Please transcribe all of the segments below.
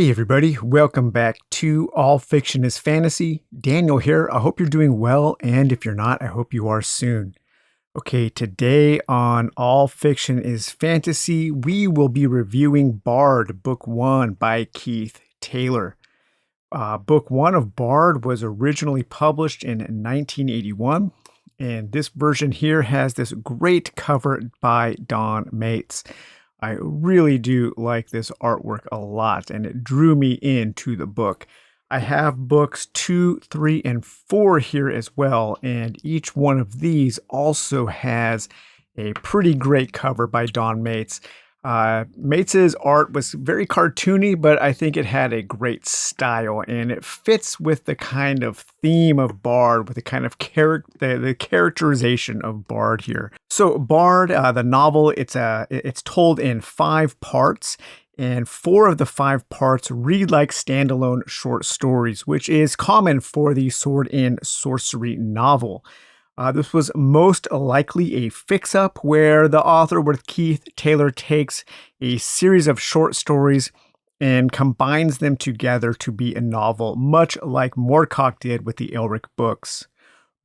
Hey everybody, welcome back to All Fiction is Fantasy. Daniel here. I hope you're doing well, and if you're not, I hope you are soon. Okay, today on All Fiction is Fantasy, we will be reviewing Bard, Book 1 by Keith Taylor. Book 1 of Bard was originally published in 1981, and this version here has this great cover by Don Mates. I really do like this artwork a lot, and it drew me into the book. I have books 2, 3, and 4 here as well, and each one of these also has a pretty great cover by Don Mates. Mates' art was very cartoony, but I think it had a great style, and it fits with the kind of theme of Bard, with the kind of the characterization of Bard here. So Bard, the novel, it's told in 5 parts, and 4 of the 5 parts read like standalone short stories, which is common for the sword and sorcery novel. This was most likely a fix-up where the author with Keith Taylor takes a series of short stories and combines them together to be a novel, much like Moorcock did with the Elric books.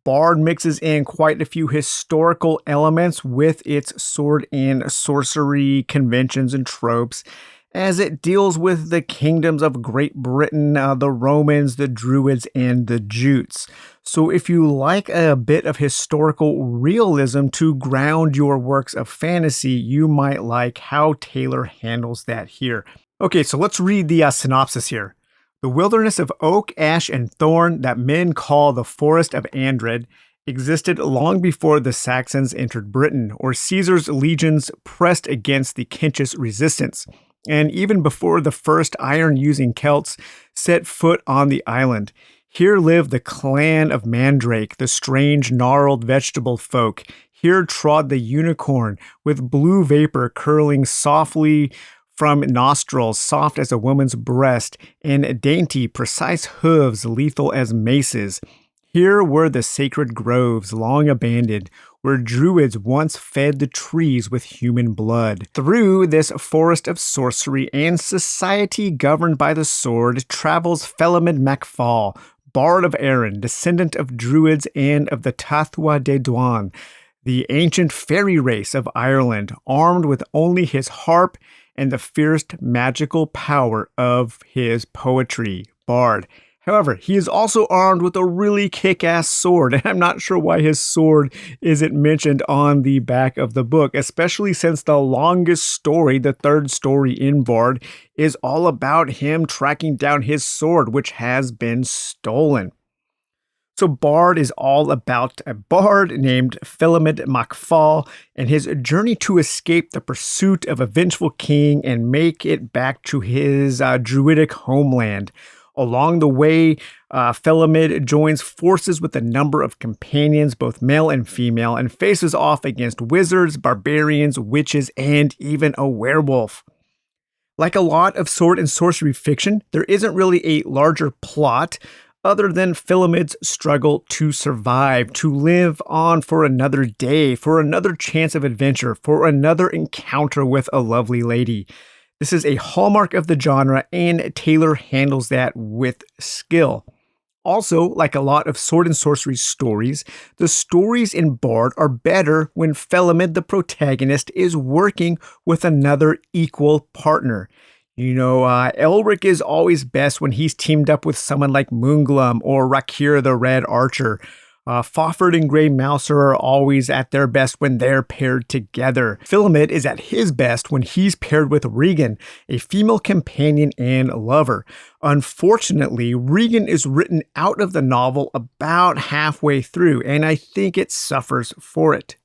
Bard mixes in quite a few historical elements with its sword and sorcery conventions and tropes, as it deals with the kingdoms of Great Britain, the Romans, the Druids, and the Jutes. So if you like a bit of historical realism to ground your works of fantasy, you might like how Taylor handles that here. Okay, so let's read the synopsis here. The wilderness of oak, ash, and thorn that men call the Forest of Andred existed long before the Saxons entered Britain, or Caesar's legions pressed against the Kentish resistance, and even before the first iron-using Celts set foot on the island. Here lived the clan of Mandrake, the strange gnarled vegetable folk. Here trod the unicorn, with blue vapor curling softly from nostrils, soft as a woman's breast, and dainty, precise hooves lethal as maces. Here were the sacred groves, long abandoned, where druids once fed the trees with human blood. Through this forest of sorcery and society governed by the sword travels Philemid MacFall, Bard of Erin, descendant of druids and of the Tathua de Duan, the ancient fairy race of Ireland, armed with only his harp and the fierce magical power of his poetry. Bard. However, he is also armed with a really kick-ass sword, and I'm not sure why his sword isn't mentioned on the back of the book, especially since the longest story, the third story in Bard, is all about him tracking down his sword, which has been stolen. So Bard is all about a bard named Philemid MacFall and his journey to escape the pursuit of a vengeful king and make it back to his druidic homeland. Along the way, Philemid joins forces with a number of companions, both male and female, and faces off against wizards, barbarians, witches, and even a werewolf. Like a lot of sword and sorcery fiction, there isn't really a larger plot other than Philemid's struggle to survive, to live on for another day, for another chance of adventure, for another encounter with a lovely lady. This is a hallmark of the genre, and Taylor handles that with skill. Also, like a lot of sword and sorcery stories, the stories in Bard are better when Philemid, the protagonist, is working with another equal partner. Elric is always best when he's teamed up with someone like Moonglum or Rakir the Red Archer. Fafhrd and Grey Mouser are always at their best when they're paired together. Philemid is at his best when he's paired with Regan, a female companion and lover. Unfortunately, Regan is written out of the novel about halfway through, and I think it suffers for it.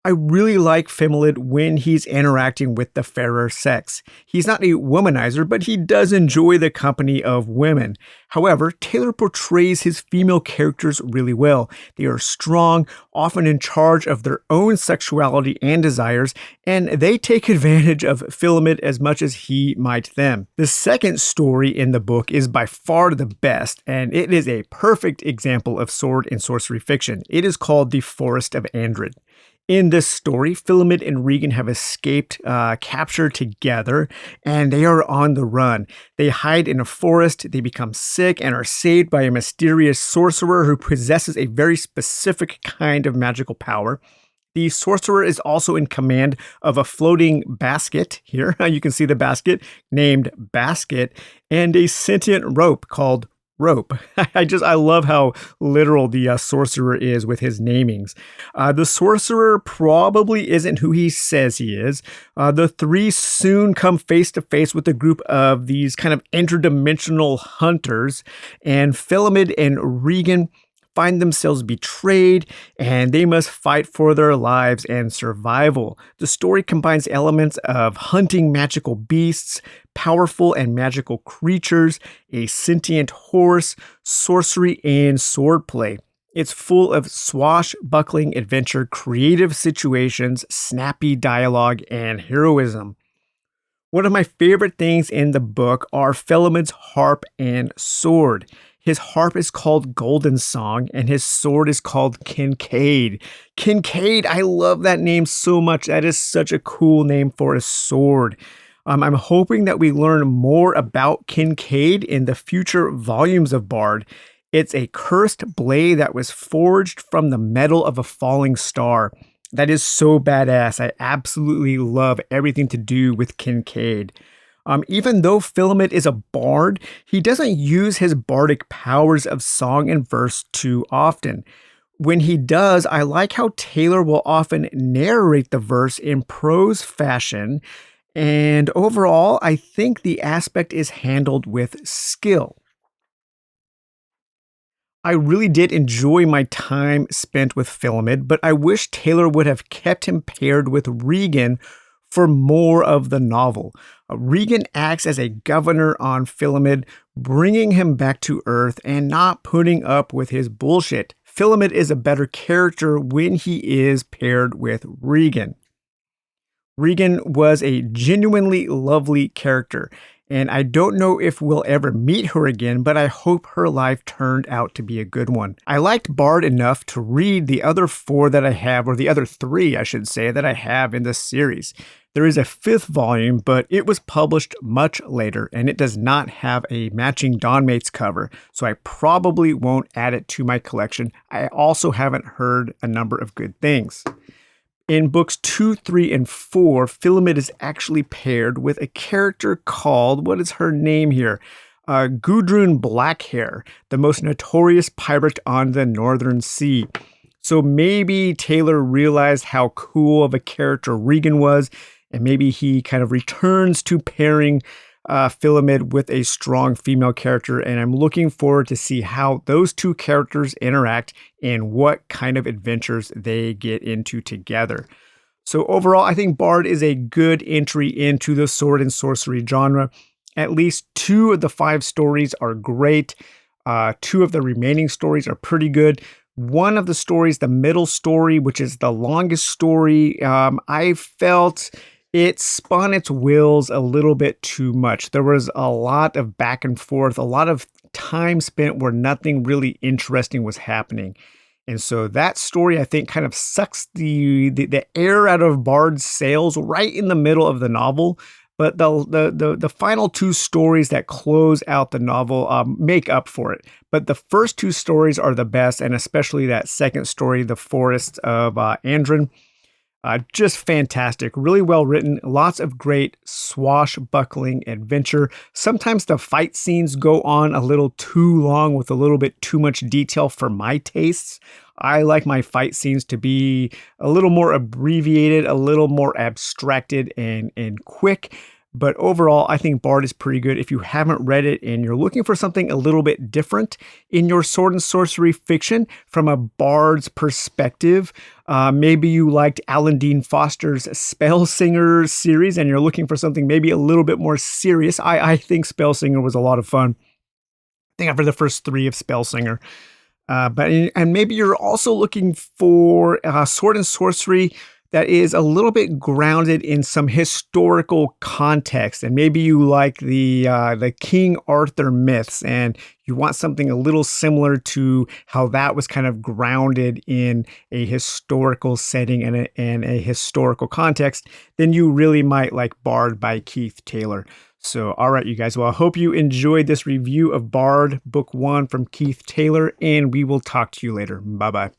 I really like Philemid when he's interacting with the fairer sex. He's not a womanizer, but he does enjoy the company of women. However, Taylor portrays his female characters really well. They are strong, often in charge of their own sexuality and desires, and they take advantage of Philemid as much as he might them. The second story in the book is by far the best, and it is a perfect example of sword and sorcery fiction. It is called The Forest of Andred. In this story, Philemid and Regan have escaped capture together, and they are on the run. They hide in a forest, they become sick, and are saved by a mysterious sorcerer who possesses a very specific kind of magical power. The sorcerer is also in command of a floating basket. Here, you can see the basket named Basket, and a sentient rope called Rope. I love how literal the sorcerer is with his namings. The sorcerer probably isn't who he says he is. The three soon come face to face with a group of these kind of interdimensional hunters, and Philemid and Regan find themselves betrayed, and they must fight for their lives and survival. The story combines elements of hunting magical beasts, powerful and magical creatures, a sentient horse, sorcery, and swordplay. It's full of swashbuckling adventure, creative situations, snappy dialogue, and heroism. One of my favorite things in the book are Philemid's harp and sword. His harp is called Golden Song, and his sword is called Kincaid. Kincaid, I love that name so much. That is such a cool name for a sword. I'm hoping that we learn more about Kincaid in the future volumes of Bard. It's a cursed blade that was forged from the metal of a falling star. That is so badass. I absolutely love everything to do with Kincaid. Even though Philemid is a bard, he doesn't use his bardic powers of song and verse too often. When he does, I like how Taylor will often narrate the verse in prose fashion, and overall, I think the aspect is handled with skill. I really did enjoy my time spent with Philemid, but I wish Taylor would have kept him paired with Regan for more of the novel. Regan acts as a governor on Philemid, bringing him back to Earth and not putting up with his bullshit. Philemid is a better character when he is paired with Regan. Regan was a genuinely lovely character, and I don't know if we'll ever meet her again, but I hope her life turned out to be a good one. I liked Bard enough to read the other four that I have, or the other three, I should say, that I have in this series. There is a fifth volume, but it was published much later, and it does not have a matching Dawnmates cover, so I probably won't add it to my collection. I also haven't heard a number of good things. In books 2, 3, and 4, Philemid is actually paired with a character called, what is her name here? Gudrun Blackhair, the most notorious pirate on the Northern Sea. So maybe Taylor realized how cool of a character Regan was, and maybe he kind of returns to pairing Philemid with a strong female character, and I'm looking forward to see how those two characters interact and what kind of adventures they get into together. So overall, I think Bard is a good entry into the sword and sorcery genre. At least 2 of the 5 stories are great. 2 of the remaining stories are pretty good. One of the stories, the middle story, which is the longest story, I felt it spun its wheels a little bit too much. There was a lot of back and forth, a lot of time spent where nothing really interesting was happening. And so that story, I think, kind of sucks the air out of Bard's sails right in the middle of the novel. But the final 2 stories that close out the novel make up for it. But the first 2 stories are the best, and especially that second story, The Forest of Andron. Just fantastic, really well written, lots of great swashbuckling adventure. Sometimes the fight scenes go on a little too long with a little bit too much detail for my tastes. I like my fight scenes to be a little more abbreviated, a little more abstracted and quick. But overall, I think Bard is pretty good. If you haven't read it and you're looking for something a little bit different in your sword and sorcery fiction from a Bard's perspective, maybe you liked Alan Dean Foster's Spellsinger series and you're looking for something maybe a little bit more serious. I think Spellsinger was a lot of fun. I think I've read the first 3 of Spellsinger. And maybe you're also looking for sword and sorcery that is a little bit grounded in some historical context, and maybe you like the King Arthur myths, and you want something a little similar to how that was kind of grounded in a historical setting and a historical context, then you really might like Bard by Keith Taylor. So, all right, you guys. Well, I hope you enjoyed this review of Bard Book 1 from Keith Taylor, and we will talk to you later. Bye bye.